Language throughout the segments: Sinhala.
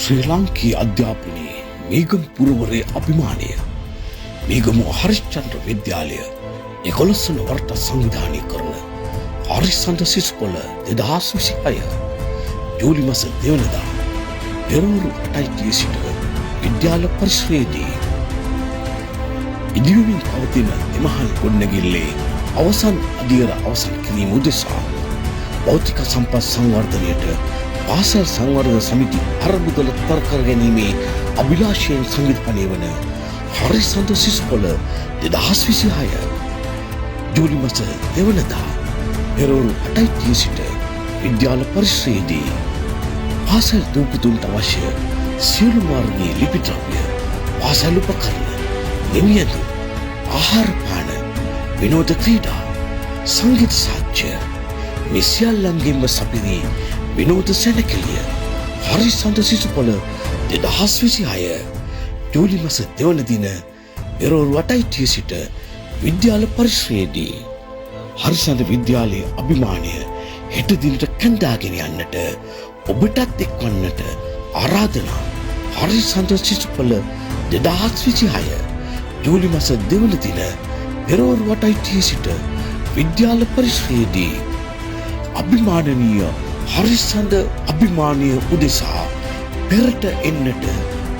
ශ්‍රී ලාංකීය අධ්‍යාපනයේ මේගම පුරවරේ අභිමානය මේගම හරිශ්චන්ද්‍ර විද්‍යාලය 11 වන වරට සංවිධානය කරන හරිසන්ද සිසුකොළ 2026 ජූලි මාස 2 වෙනිදා පෙරවරු 8යි සිට විද්‍යාල පරිශ්‍රයේදී ඉදිරියෙන් පවතින එමහල් ගොඩනැගිල්ලේ අවසන් අධීර අවසන් කිරීම උදෙසා භෞතික සම්පත් සංවර්ධනයට පාසල් සංවර්ධන සමිති අරමුදල තර කර ගැනීමේ අභිලාෂයෙන් සංවිධානය වන හරිසන්ද සිසුකොළ 2026 ජූලි මාස 2 වෙනිදා පෙරවරු 8යි සිට විද්‍යාල පරිශ්‍රයේදී පාසල් දූපුතුන්ට අවශ්‍ය සියලු මාර්ගයේ ලිපි ද්‍රව්‍ය පාසල් උපකරණ නිමියතු ආහාර පාන විනෝද ක්‍රීඩා සංගීත සාහිත්‍ය මේ සියල්ලන්ගෙන්ම සපිරි විනෝද සැලකිලිය හරිසන්ද සිසුකොළ 2026 ජූලි මාස 2 වන දින පෙරවරු 8යි සිට විද්‍යාල පරිශ්‍රයේදී හරිසන්ද විද්‍යාලයේ අභිමානය හෙට දිනට කැඳාගෙන යන්නට ඔබටත් එක්වන්නට ආරාධනා. හරිසන්ද සිසුකොළ 2026 ජූලි මාස 2 වන දින පෙරවරු 8යි සිට විද්‍යාල පරිශ්‍රයේදී අභිමානනීය හරිසන්ද අභිමානීය උදෙසා පෙරට එන්නට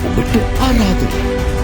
ඔබට ආරාධනා.